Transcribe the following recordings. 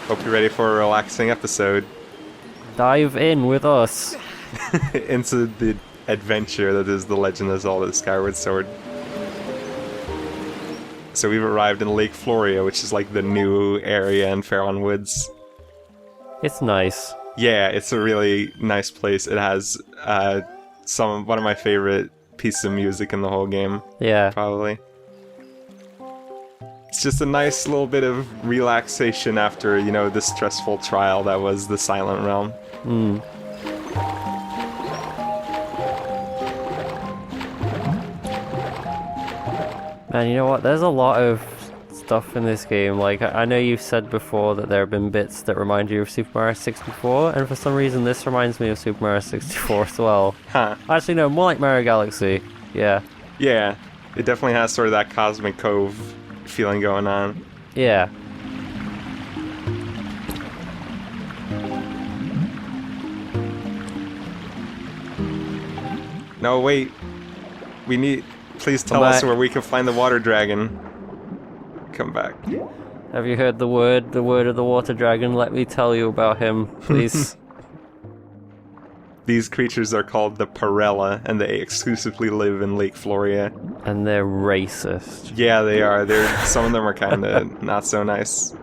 Hope you're ready for a relaxing episode. Dive in with us. Into the adventure that is The Legend of Zelda Skyward Sword. So we've arrived in Lake Floria, which is like the new area in Fairlawn Woods. It's nice. Yeah, it's a really nice place. It has one of my favorite pieces of music in the whole game. Yeah. Probably. It's just a nice little bit of relaxation after, you know, the stressful trial that was the Silent Realm. Man, you know what? There's a lot of stuff in this game. Like, I know you've said before that there have been bits that remind you of Super Mario 64, and for some reason this reminds me of Super Mario 64 as well. Huh. Actually, no, more like Mario Galaxy. Yeah. Yeah, it definitely has sort of that Cosmic Cove feeling going on. Yeah. No, wait. Please tell us where we can find the water dragon. Come back. Have you heard the word of the water dragon? Let me tell you about him, please. These creatures are called the Parella, and they exclusively live in Lake Floria. And they're racist. Yeah, they are. Some of them are kind of not so nice.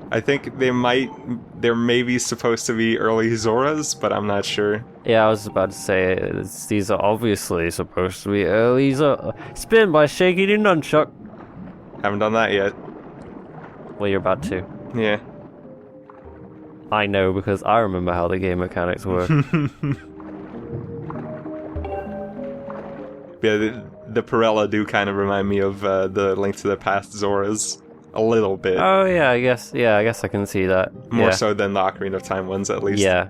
I think they're maybe supposed to be early Zoras, but I'm not sure. Yeah, I was about to say, these are obviously supposed to be early Zora. Spin by shaking your nunchuck. Haven't done that yet. Well, you're about to. Yeah. I know, because I remember how the game mechanics work. Yeah, the Parella do kind of remind me of the Link to the Past Zoras. A little bit. Oh, yeah, I guess I can see that. More so than the Ocarina of Time ones, at least. Yeah.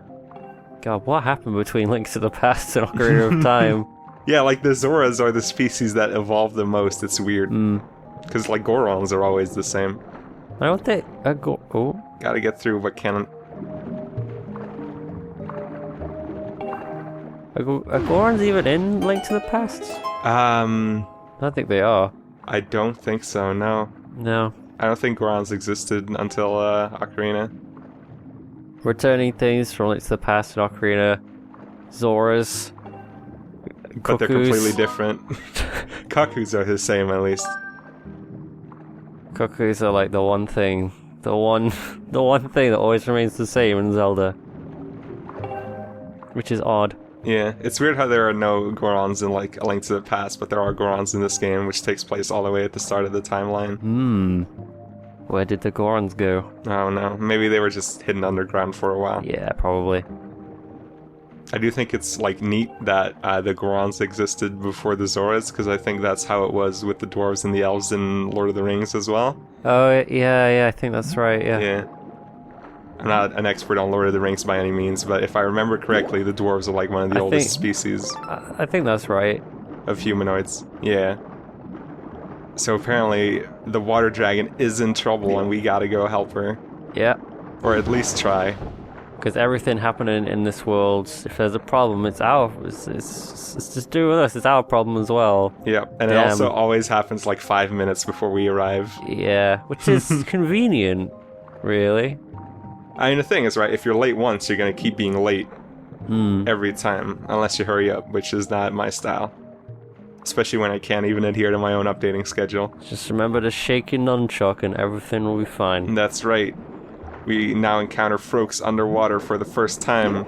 God, what happened between Link to the Past and Ocarina of Time? Yeah, like the Zoras are the species that evolve the most. It's weird. Because, like, Gorons are always the same. I don't think... Oh. Gotta get through what can... Are Gorons even in Link to the Past? I don't think they are. I don't think so, no. No. I don't think Gorons existed until Ocarina. Returning things from Link to the Past and Ocarina. Zoras. But they're completely different. Cuckoos are the same, at least. Cuckoos are like the one thing that always remains the same in Zelda. Which is odd. Yeah, it's weird how there are no Gorons in, like, A Link to the Past, but there are Gorons in this game, which takes place all the way at the start of the timeline. Where did the Gorons go? I don't know. Maybe they were just hidden underground for a while. Yeah, probably. I do think it's, like, neat that the Gorons existed before the Zoras, because I think that's how it was with the dwarves and the elves in Lord of the Rings as well. Oh, yeah, I think that's right, yeah. Yeah. I'm not an expert on Lord of the Rings by any means, but if I remember correctly, the dwarves are like one of the oldest species. I think that's right. Of humanoids. Yeah. So apparently, the water dragon is in trouble and we gotta go help her. Yeah. Or at least try. Because everything happening in this world, if there's a problem, it's just do with us, it's our problem as well. Yep, and it also always happens like 5 minutes before we arrive. Yeah, which is convenient, really. I mean, the thing is, right, if you're late once, you're going to keep being late every time, unless you hurry up, which is not my style. Especially when I can't even adhere to my own updating schedule. Just remember to shake your nunchuck and everything will be fine. That's right. We now encounter Froaks underwater for the first time.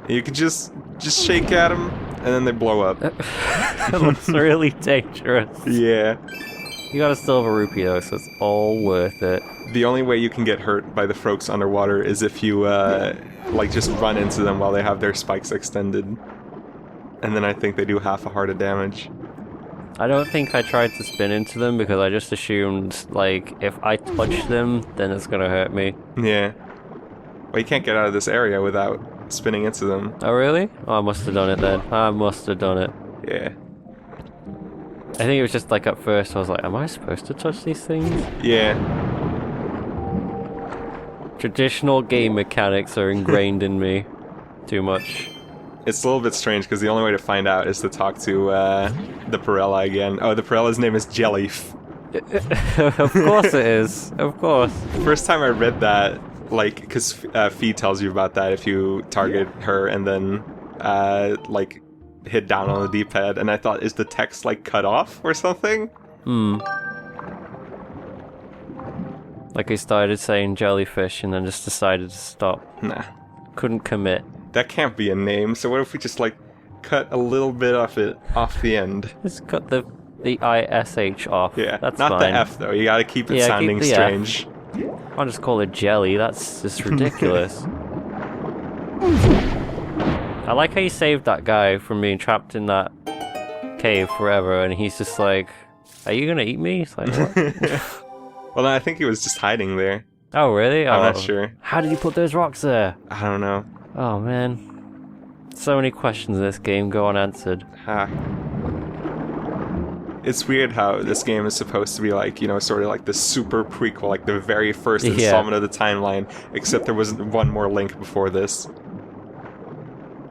You can just shake at them, and then they blow up. It looks really dangerous. Yeah. You got a silver rupee though, so it's all worth it. The only way you can get hurt by the Froaks underwater is if you, like, just run into them while they have their spikes extended. And then I think they do half a heart of damage. I don't think I tried to spin into them because I just assumed, like, if I touch them, then it's gonna hurt me. Yeah. Well, you can't get out of this area without spinning into them. Oh, really? Oh, I must have done it then. I must have done it. Yeah. I think it was just, like, at first I was like, am I supposed to touch these things? Yeah. Traditional game mechanics are ingrained in me too much. It's a little bit strange because the only way to find out is to talk to the Parella again. Oh, the Parella's name is Jellyf. Of course it is. Of course. First time I read that, like, because Fee tells you about that if you target her and then, like, hit down on the D-pad, and I thought, is the text, like, cut off or something? Like he started saying jellyfish and then just decided to stop. Nah. Couldn't commit. That can't be a name, so what if we just, like, cut a little bit off the end? Just cut the ISH off. Yeah, that's not fine. the F, though. You gotta keep it Yeah, sounding keep the strange. I'll just call it jelly. That's just ridiculous. I like how you saved that guy from being trapped in that cave forever, and he's just like, "Are you gonna eat me?" It's like, what? Well, I think he was just hiding there. Oh, really? I'm not sure. How did he put those rocks there? I don't know. Oh, man. So many questions in this game go unanswered. It's weird how this game is supposed to be like, you know, sort of like the super prequel, like the very first installment of the timeline, except there was one more Link before this.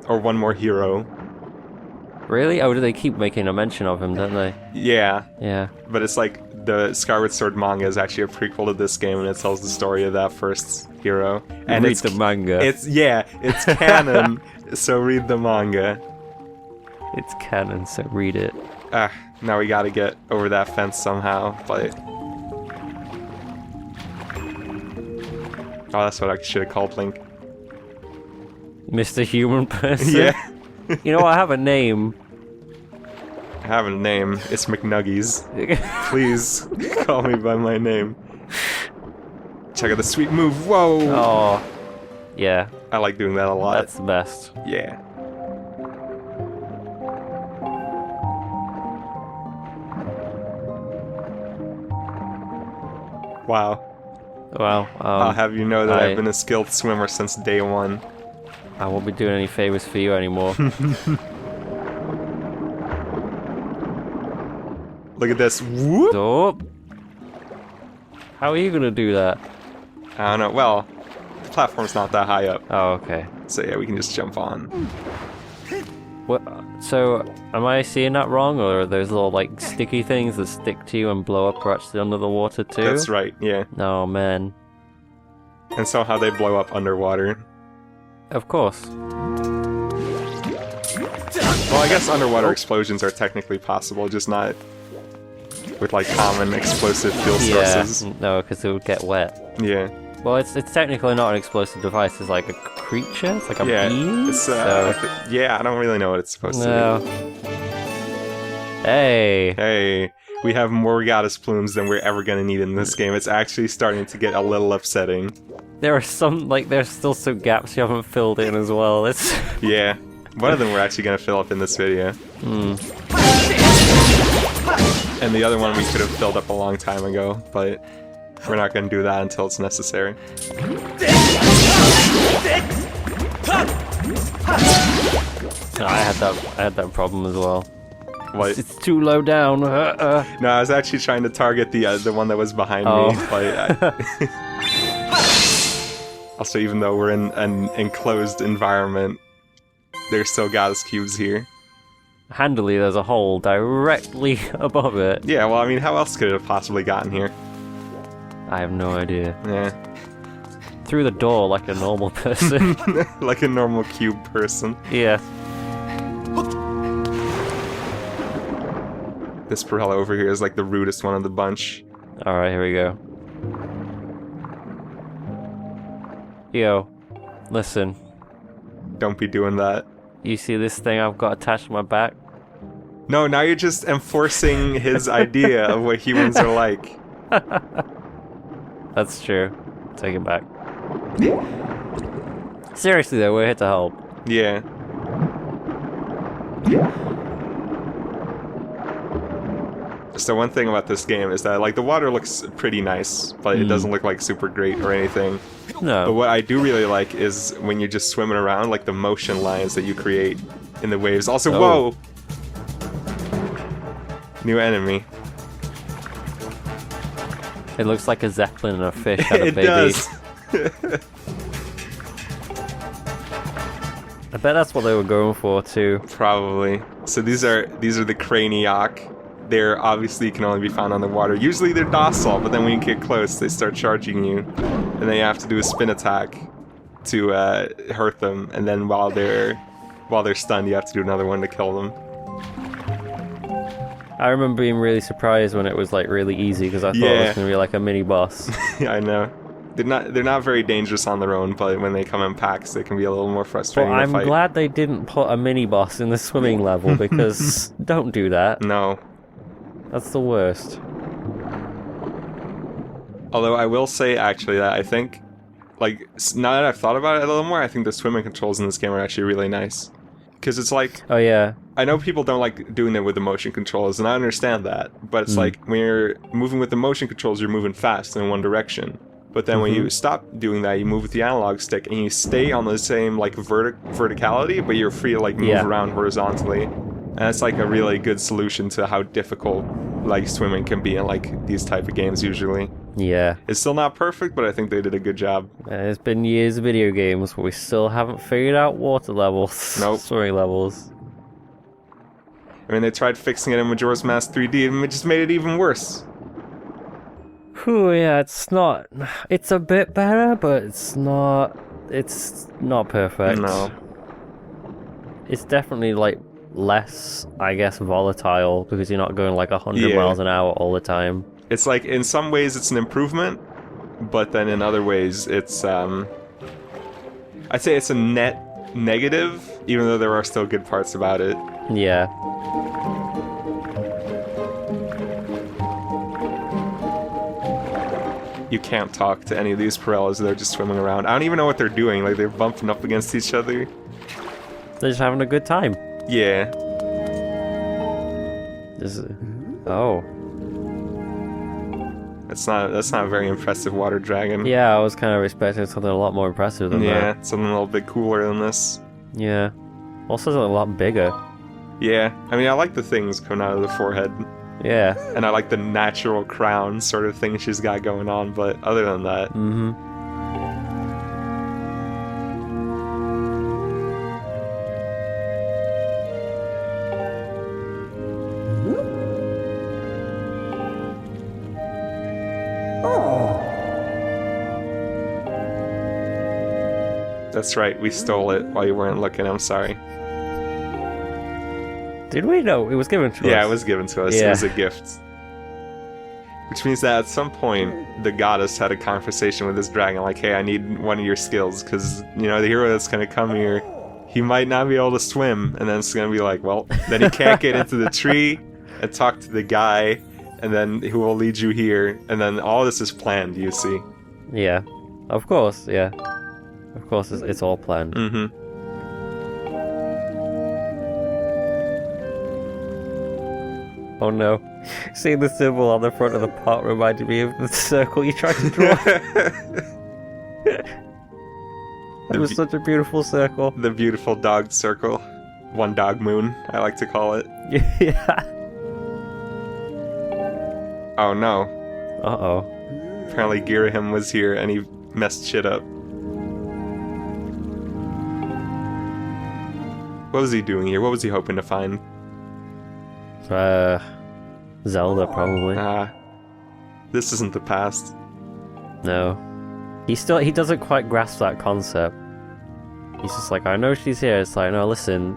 Or one more hero. Really? Oh, do they keep making a mention of him, don't they? Yeah. Yeah. But it's like the Skyward Sword manga is actually a prequel to this game, and it tells the story of that first hero. And read the manga. It's canon, so read the manga. It's canon, so read it. Now we gotta get over that fence somehow, but... Oh, that's what I should have called Link. Mr. Human Person? Yeah. You know, I have a name. I have a name. It's McNuggies. Please call me by my name. Check out the sweet move. Whoa! Oh. Yeah. I like doing that a lot. That's the best. Yeah. Wow. Well, I'll have you know that I've I've been a skilled swimmer since day one. I won't be doing any favors for you anymore. Look at this. Whoop! Oh. How are you gonna do that? I don't know. Well, the platform's not that high up. Oh, okay. So yeah, we can just jump on. What? So, am I seeing that wrong, or are those little like sticky things that stick to you and blow up actually under the water too? That's right, yeah. Oh man. And somehow they blow up underwater. Of course. Well, I guess underwater explosions are technically possible, just not with like common explosive fuel sources. Yeah, no, because it would get wet. Yeah. Well, it's technically not an explosive device. It's like a creature. It's like a beam. It's, so... yeah, I don't really know what it's supposed to be. Hey. Hey, we have more goddess plumes than we're ever gonna need in this game. It's actually starting to get a little upsetting. There are some, like, there's still some gaps you haven't filled in as well. It's yeah. One of them we're actually gonna fill up in this video. And the other one we could have filled up a long time ago, but we're not gonna do that until it's necessary. I had that problem as well. What? It's too low down. No, I was actually trying to target the one that was behind me. But also, even though we're in an enclosed environment, there's still goddess cubes here. Handily, there's a hole directly above it. Yeah, well, I mean, how else could it have possibly gotten here? I have no idea. Yeah. Through the door like a normal person. Like a normal cube person. Yeah. This Perella over here is like the rudest one of the bunch. Alright, here we go. Yo, listen. Don't be doing that. You see this thing I've got attached to my back? No, now you're just enforcing his idea of what humans are like. That's true. Take it back. Seriously though, we're here to help. Yeah. So one thing about this game is that, like, the water looks pretty nice, but it doesn't look like super great or anything. No. But what I do really like is when you're just swimming around, like the motion lines that you create in the waves. Also, whoa! New enemy. It looks like a zeppelin and a fish had a It baby. does. I bet that's what they were going for too. Probably. So these are the Craniac, they're obviously can only be found on the water. Usually they're docile, but then when you get close, they start charging you, and then you have to do a spin attack to hurt them, and then while they're stunned, you have to do another one to kill them. I remember being really surprised when it was like really easy because I thought it was gonna be like a mini boss. Yeah, I know. They're not very dangerous on their own, but when they come in packs, they can be a little more frustrating But to I'm fight. glad they didn't put a mini boss in the swimming level because don't do that. No. That's the worst. Although I will say actually that I think, like, now that I've thought about it a little more, I think the swimming controls in this game are actually really nice. Because it's like... Oh yeah. I know people don't like doing it with the motion controls, and I understand that. But it's like, when you're moving with the motion controls, you're moving fast in one direction. But then when you stop doing that, you move with the analog stick, and you stay on the same, like, verticality, but you're free to, like, move around horizontally. And that's, like, a really good solution to how difficult, like, swimming can be in, like, these type of games usually. Yeah. It's still not perfect, but I think they did a good job. It's been years of video games, but we still haven't figured out water levels. Nope. Swimming levels. I mean, they tried fixing it in Majora's Mask 3D, and it just made it even worse. Whew, yeah, it's not... It's a bit better, but it's not perfect. No. It's definitely, like, less, I guess, volatile, because you're not going, like, 100 miles an hour all the time. It's like, in some ways it's an improvement, but then in other ways it's, I'd say it's a net negative, even though there are still good parts about it. Yeah. You can't talk to any of these Pirellas, they're just swimming around. I don't even know what they're doing, like they're bumping up against each other. They're just having a good time. Yeah. Oh. That's not a very impressive water dragon. Yeah, I was kind of expecting something a lot more impressive than that. Yeah, something a little bit cooler than this. Yeah. Also a lot bigger. Yeah, I mean, I like the things coming out of the forehead. Yeah. And I like the natural crown sort of thing she's got going on, but other than that... Mm-hmm. That's right, we stole it while you weren't looking, I'm sorry. Did we? No, it was given to us. Yeah, it was given to us. It was a gift. Which means that at some point, the goddess had a conversation with this dragon, like, hey, I need one of your skills, because, you know, the hero that's going to come here, he might not be able to swim, and then it's going to be like, well, then he can't get into the tree and talk to the guy, and then who will lead you here, and then all this is planned, you see. Yeah. Of course, yeah. Of course, it's all planned. Mm-hmm. Oh no. Seeing the symbol on the front of the pot reminded me of the circle you tried to draw. It was such a beautiful circle. The beautiful dog circle. One dog moon, I like to call it. Yeah. Oh no. Uh-oh. Apparently Girahim was here and he messed shit up. What was he doing here? What was he hoping to find? Zelda, probably. This isn't the past. No. He doesn't quite grasp that concept. He's just like, I know she's here. It's like, no, listen.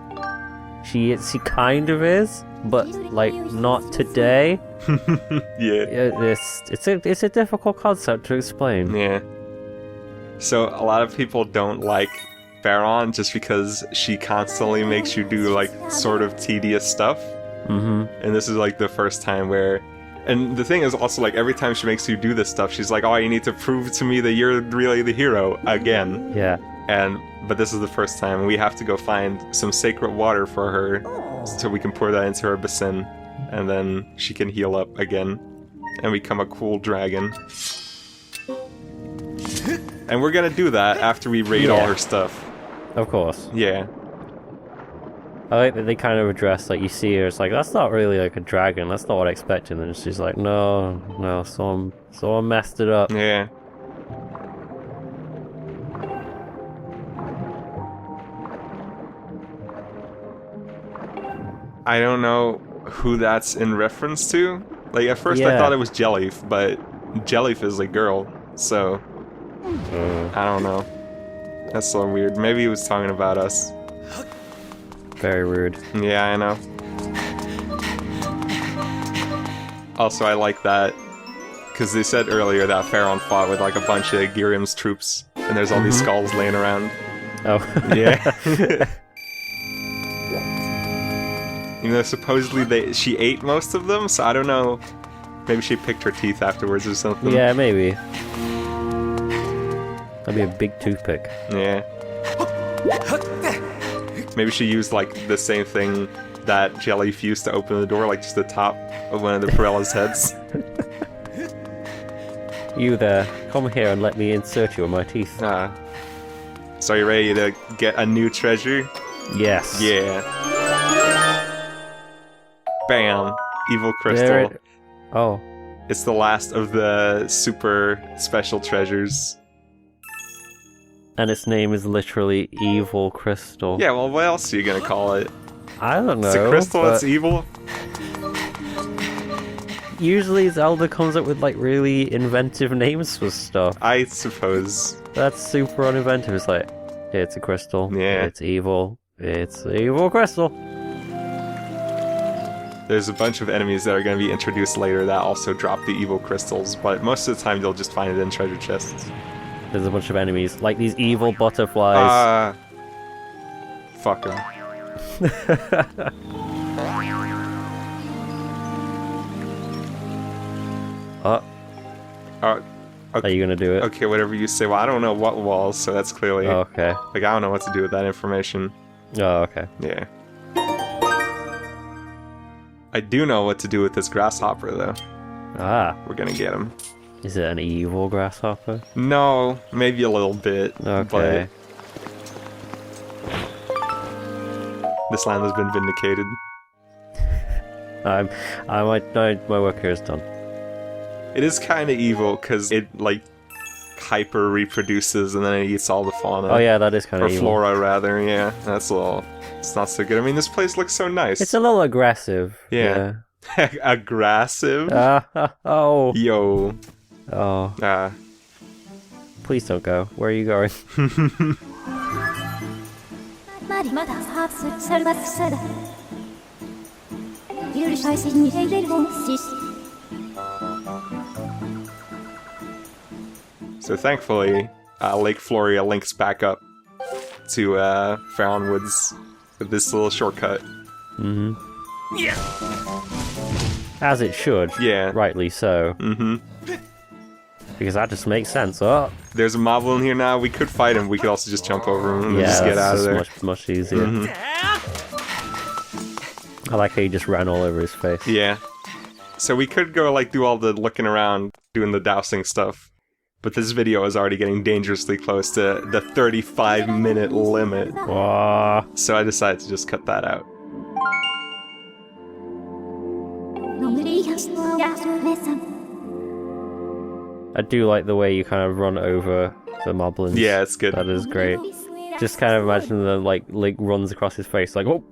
She kind of is, but, like, not today. Yeah. It's a difficult concept to explain. Yeah. So, a lot of people don't like Baron just because she constantly makes you do, like, sort of tedious stuff. Mm-hmm. And this is, like, the first time where... And the thing is also, like, every time she makes you do this stuff, she's like, oh, you need to prove to me that you're really the hero again. Yeah. But this is the first time we have to go find some sacred water for her so we can pour that into her basin, and then she can heal up again and become a cool dragon. And we're gonna do that after we raid all her stuff. Of course. Yeah. I like that they kind of address, like, you see her, it's like, that's not really like a dragon, that's not what I expected, and she's like, no, someone messed it up. Yeah. I don't know who that's in reference to. Like, at first I Yeah. thought it was Jellyf, but Jellyf is a girl, so... I don't know. That's so weird. Maybe he was talking about us. Very rude. Yeah, I know. Also, I like that, because they said earlier that Pharaon fought with like a bunch of Girium's troops, and there's all these skulls laying around. Oh. Yeah. You know, supposedly she ate most of them, so I don't know. Maybe she picked her teeth afterwards or something. Yeah, maybe. That'd be a big toothpick. Yeah. Maybe she used like the same thing that Jellyf used to open the door, like just the top of one of the Pirella's heads. You there, come here and let me insert you in my teeth. So are you ready to get a new treasure? Yes. Yeah. Bam! Evil crystal. Oh. It's the last of the super special treasures. And its name is literally Evil Crystal. Yeah, well, what else are you gonna call it? I don't know. It's a crystal but that's evil? usually Zelda comes up with like really inventive names for stuff. I suppose. That's super uninventive. It's like, it's a crystal. Yeah. It's evil. It's Evil Crystal. There's a bunch of enemies that are going to be introduced later that also drop the evil crystals, but most of the time you'll just find it in treasure chests. There's a bunch of enemies, like these evil butterflies. Fuck them. Are you gonna do it? Okay, whatever you say. Well, I don't know what walls, so that's clearly... Oh, okay. Like, I don't know what to do with that information. Oh, okay. Yeah. I do know what to do with this grasshopper, though. Ah. We're gonna get him. Is it an evil grasshopper? No, maybe a little bit. Okay. But this land has been vindicated. My work here is done. It is kind of evil because it like hyper reproduces and then it eats all the fauna. Oh yeah, that is kind or of evil. flora rather. Yeah, that's a little. It's not so good. I mean, this place looks so nice. It's a little aggressive. Yeah. Aggressive. Oh. Yo. Oh. Please don't go. Where are you going? So thankfully, Lake Floria links back up to Pharaon Woods with this little shortcut. Mm-hmm. Yeah. As it should. Yeah. Rightly so. Mm-hmm. Because that just makes sense. Oh. There's a moblin here now. We could fight him. We could also just jump over him and Yeah, just get out of there. Much easier. Mm-hmm. I like how he just ran all over his face. Yeah. So we could go like do all the looking around, doing the dousing stuff. But this video is already getting dangerously close to the 35-minute limit. Whoa. So I decided to just cut that out. I do like the way you kind of run over the moblins. Yeah, it's good. That is great. Just kind of imagine the like Link runs across his face like, oh.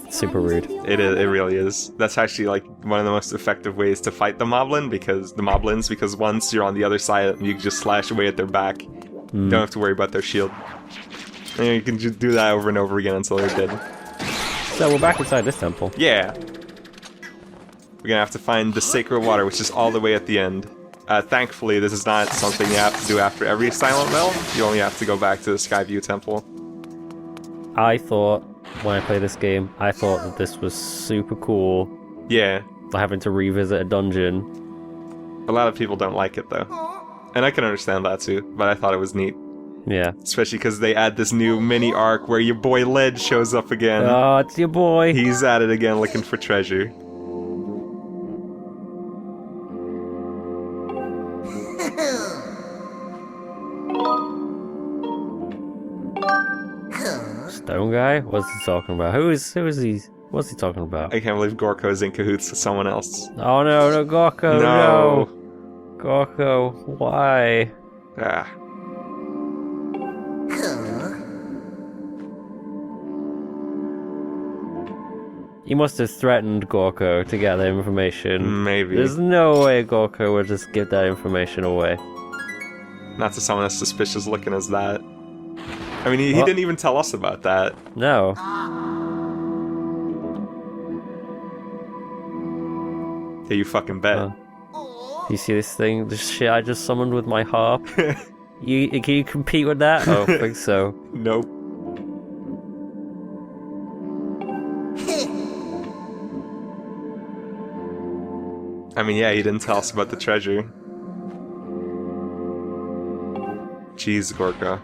Super rude. It really is. That's actually like one of the most effective ways to fight the moblins because once you're on the other side, you can just slash away at their back. Don't have to worry about their shield. And you can just do that over and over again until they're dead. So we're back inside this temple. Yeah. We're gonna have to find the sacred water, which is all the way at the end. Thankfully, this is not something you have to do after every Silent Bell. You only have to go back to the Skyview Temple. I thought, when I played this game, I thought that this was super cool. Yeah. Having to revisit a dungeon. A lot of people don't like it, though. And I can understand that, too, but I thought it was neat. Yeah. Especially because they add this new mini arc where your boy Led shows up again. Oh, it's your boy! He's at it again looking for treasure. Stone guy? What's he talking about? Who is he? What's he talking about? I can't believe Gorko's in cahoots with someone else. Oh no, Gorko, No. Gorko, why? Ah. He must have threatened Gorko to get the information. Maybe. There's no way Gorko would just give that information away. Not to someone as suspicious looking as that. I mean, he didn't even tell us about that. No. Yeah, you fucking bet. You see this thing? This shit I just summoned with my harp? Can you compete with that? Oh, I think so. Nope. I mean, yeah, he didn't tell us about the treasure. Jeez, Gorka.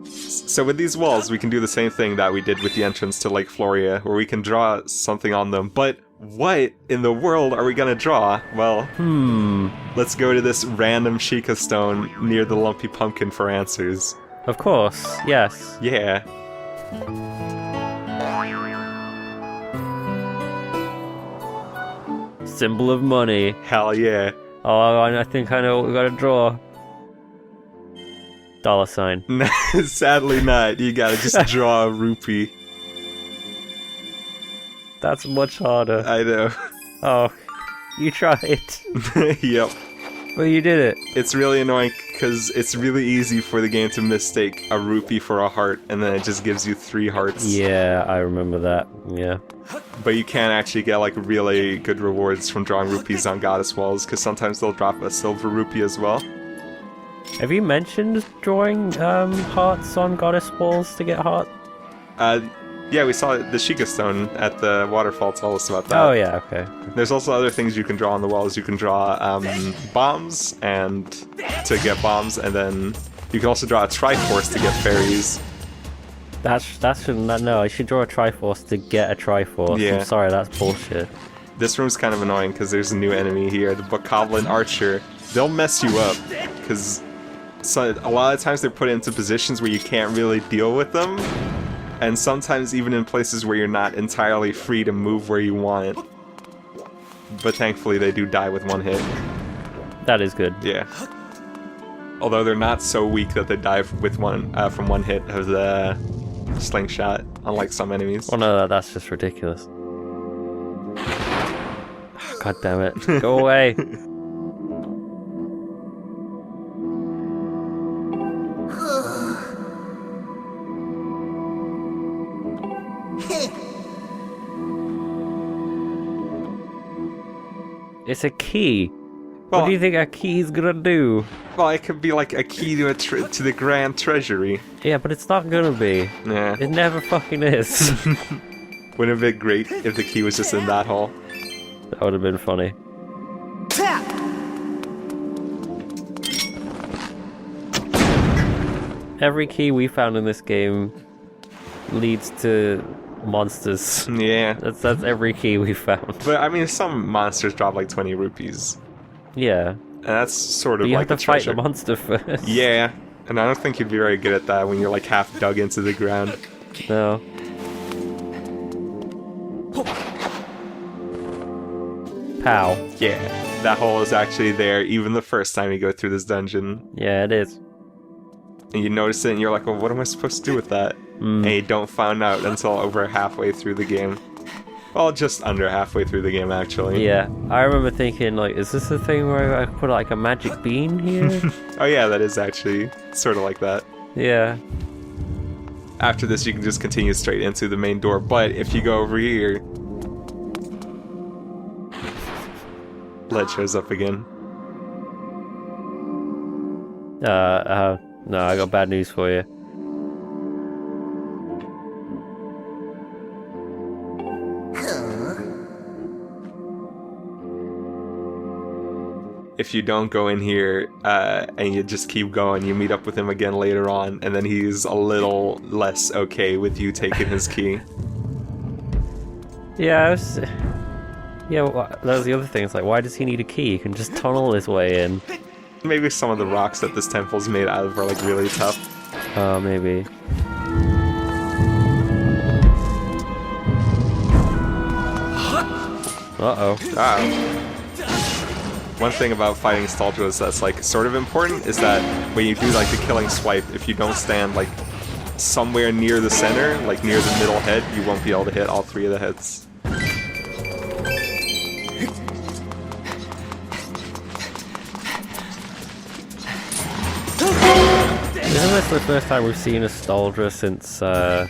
So with these walls, we can do the same thing that we did with the entrance to Lake Floria, where we can draw something on them, but what in the world are we gonna draw? Well, let's go to this random Sheikah stone near the lumpy pumpkin for answers. Of course, yes. Yeah. Symbol of money. Hell yeah. Oh, I think I know what we gotta draw. $. Sadly not. You gotta just draw a rupee. That's much harder. I know. Oh, you tried. Yep. But you did it. It's really annoying because it's really easy for the game to mistake a rupee for a heart, and then it just gives you 3 hearts. Yeah, I remember that. Yeah. But you can actually get like really good rewards from drawing rupees on goddess walls, because sometimes they'll drop a silver rupee as well. Have you mentioned drawing hearts on goddess walls to get heart? Yeah, we saw the Sheikah stone at the waterfall tell us about that. Oh yeah, okay. There's also other things you can draw on the walls. You can draw bombs and to get bombs, and then you can also draw a Triforce to get fairies. That shouldn't. No, I should draw a Triforce to get a Triforce. Yeah. I'm sorry, that's bullshit. This room's kind of annoying because there's a new enemy here, the Bokoblin Archer. They'll mess you up because a lot of times they're put into positions where you can't really deal with them. And sometimes even in places where you're not entirely free to move where you want. But thankfully they do die with 1 hit. That is good. Yeah. Although they're not so weak that they die with from 1 hit of the slingshot, unlike some enemies. Oh no, that's just ridiculous. God damn it. Go away. It's a key. Well, what do you think a key's gonna do? Well, it could be like a key to to the Grand Treasury. Yeah, but it's not gonna be. Yeah. It never fucking is. Wouldn't it have been great if the key was just in that hole? That would have been funny. Every key we found in this game leads to monsters. Yeah. That's every key we found. But I mean, some monsters drop like 20 rupees. Yeah. And that's sort of But you like have to fight the monster first. Yeah. And I don't think you'd be very good at that when you're like half dug into the ground. No. Pow. Yeah. That hole is actually there even the first time you go through this dungeon. Yeah, it is. And you notice it and you're like, well, what am I supposed to do with that? And you don't find out until over halfway through the game. Well, just under halfway through the game, actually. Yeah, I remember thinking, like, is this the thing where I put like a magic bean here? Oh yeah, that is actually sort of like that. Yeah. After this, you can just continue straight into the main door, but if you go over here... Lead shows up again. No, I got bad news for you. If you don't go in here and you just keep going, you meet up with him again later on, and then he's a little less okay with you taking his key. Yeah, well, that was the other thing. It's like, why does he need a key? He can just tunnel his way in. Maybe some of the rocks that this temple's made out of are like really tough. Oh, maybe. Uh-oh. One thing about fighting Staltros that's like sort of important is that when you do like the killing swipe, if you don't stand like somewhere near the center, like near the middle head, you won't be able to hit all 3 of the heads. Isn't this the first time we've seen nostalgia since, yeah,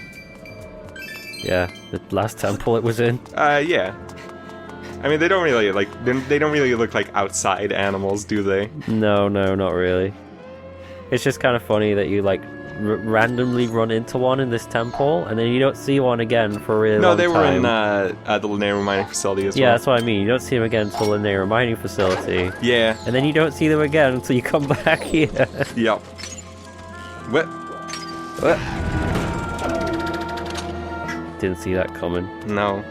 the last temple it was in? Yeah. I mean, they don't really, like, they don't really look like outside animals, do they? No, not really. It's just kind of funny that you, like, randomly run into one in this temple, and then you don't see one again for a really long time. No, they were in the Linnea mining facility as well. Yeah, that's what I mean. You don't see them again until the Linnea mining facility. Yeah. And then you don't see them again until you come back here. Yep. What? Didn't see that coming. No.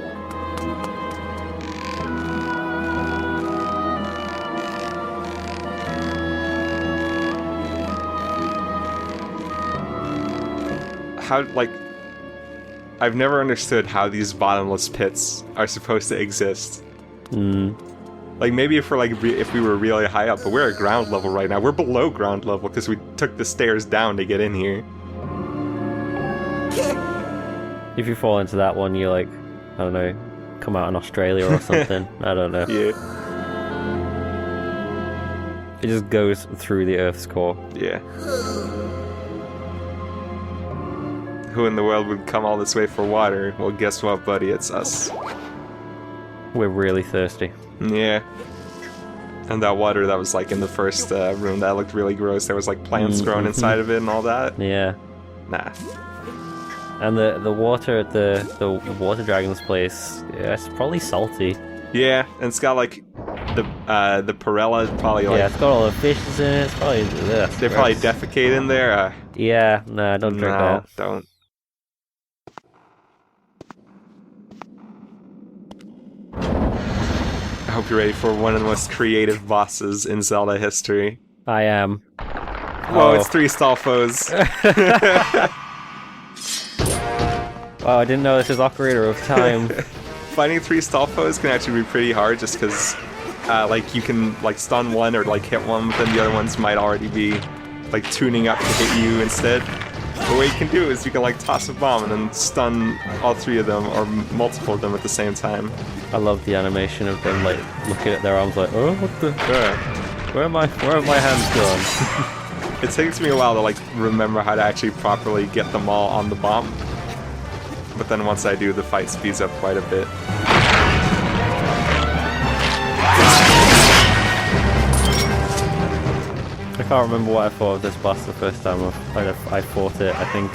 How, like, I've never understood how these bottomless pits are supposed to exist. Like, maybe if we were really high up, but we're at ground level right now. We're below ground level because we took the stairs down to get in here. If you fall into that one, you, like, I don't know, come out in Australia or something. I don't know. Yeah. It just goes through the Earth's core. Yeah. Who in the world would come all this way for water? Well, guess what, buddy? It's us. We're really thirsty. Yeah. And that water that was, like, in the first room, that looked really gross. There was, like, plants growing inside of it and all that. Yeah. Nah. And the water at the water dragon's place, yeah, it's probably salty. Yeah, and it's got, like, the Perella probably, like... Yeah, it's got all the fishes in it. It's probably... They probably defecate in there. Yeah, nah, don't drink that. Don't. I hope you're ready for one of the most creative bosses in Zelda history. I am. Whoa, it's 3 Stalfos. Wow, I didn't know this was Ocarina of Time. Finding 3 Stalfos can actually be pretty hard just because, like, you can, like, stun one or, like, hit one, but then the other ones might already be, like, tuning up to hit you instead. But what you can do is you can, like, toss a bomb and then stun all 3 of them or multiple of them at the same time. I love the animation of them, like, looking at their arms like, oh, what the... Where are my hands gone? It takes me a while to, like, remember how to actually properly get them all on the bomb. But then once I do, the fight speeds up quite a bit. I can't remember what I thought of this boss the first time I fought it. I think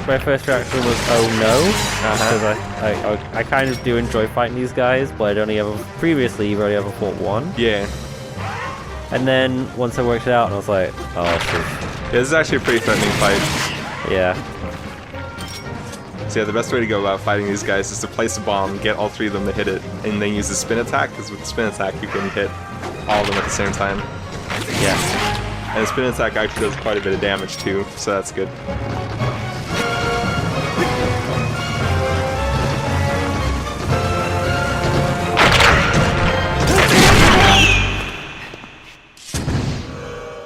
my first reaction was, oh no, because I kind of do enjoy fighting these guys, but I'd only ever fought one. Yeah. And then once I worked it out, and I was like, oh, this is actually a pretty threatening fight. Yeah. So yeah, the best way to go about fighting these guys is to place a bomb, get all 3 of them to hit it, and then use the spin attack, because with the spin attack you can hit all of them at the same time. Yeah. And the spin attack actually does quite a bit of damage too, so that's good.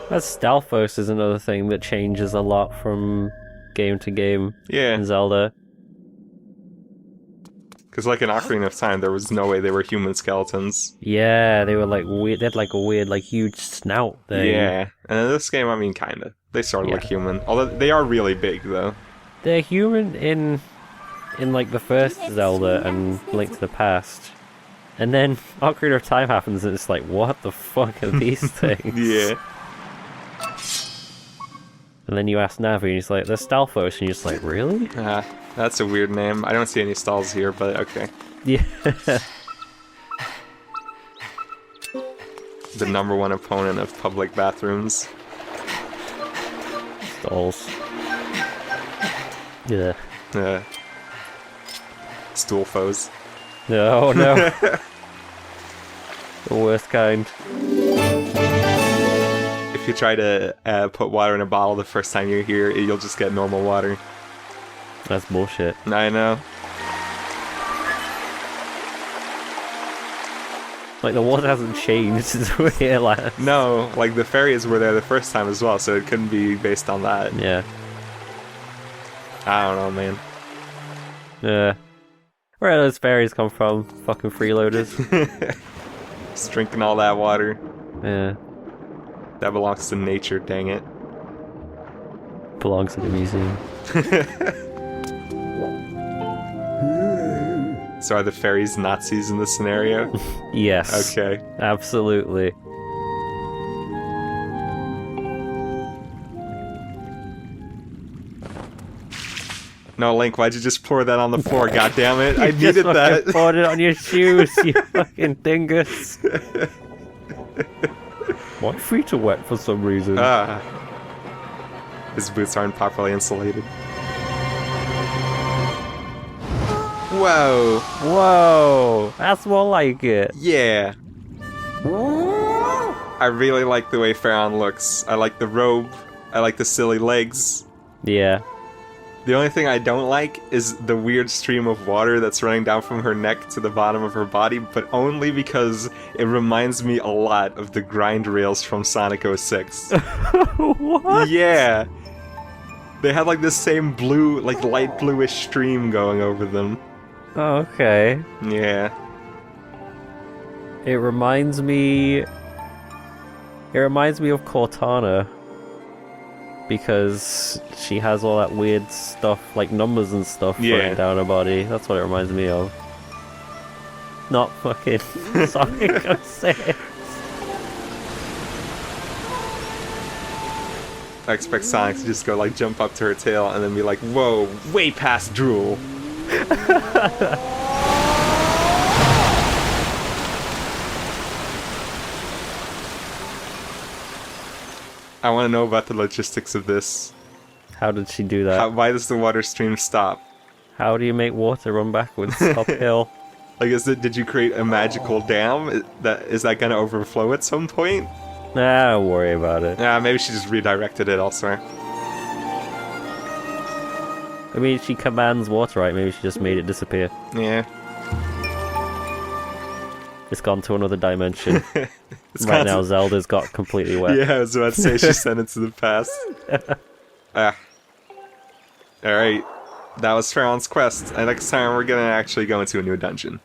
That Stalfos is another thing that changes a lot from game to game in Zelda. Because like in Ocarina of Time, there was no way they were human skeletons. Yeah, they were like weird. They had like a weird, like huge snout thing. Yeah, and in this game, I mean, kinda. They sort of look human, although they are really big, though. They're human in like the first Zelda and Link to the Past, and then Ocarina of Time happens, and it's like, what the fuck are these things? Yeah. And then you ask Navi, and he's like, "They're Stalfos," and you're just like, "Really?" That's a weird name. I don't see any stalls here, but okay. Yeah. The #1 opponent of public bathrooms. Stalls. Yeah. Stool foes. No, no. The worst kind. If you try to put water in a bottle the first time you're here, you'll just get normal water. That's bullshit. I know. Like, the water hasn't changed since we were here last. No, like the fairies were there the first time as well, so it couldn't be based on that. Yeah. I don't know, man. Yeah. Where do those fairies come from? Fucking freeloaders. Just drinking all that water. Yeah. That belongs to nature, dang it. Belongs to the museum. So are the fairies Nazis in this scenario? Yes. Okay. Absolutely. No, Link, why'd you just pour that on the floor? God damn it! I needed that. You poured it on your shoes, you fucking dingus. My feet are wet for some reason. His boots aren't properly insulated. Whoa! Whoa! That's more like it. Yeah. I really like the way Pharaon looks. I like the robe. I like the silly legs. Yeah. The only thing I don't like is the weird stream of water that's running down from her neck to the bottom of her body, but only because it reminds me a lot of the grind rails from Sonic 06. What? Yeah. They had like this same blue, like light bluish stream going over them. Oh, okay. Yeah. It reminds me of Cortana. Because she has all that weird stuff, like numbers and stuff running down her body. That's what it reminds me of. Not fucking Sonic 06. I expect Sonic to just go like jump up to her tail and then be like, whoa, way past drool. I want to know about the logistics of this. How did she do that? Why does the water stream stop? How do you make water run backwards uphill? Like, did you create a magical dam? Is that gonna overflow at some point? Nah, don't worry about it. Maybe she just redirected it elsewhere. I mean, she commands water, right? Maybe she just made it disappear. Yeah. It's gone to another dimension. Right now, Zelda's got completely wet. Yeah, I was about to say she sent it to the past. Alright. That was Pharaon's quest. And next time we're gonna actually go into a new dungeon.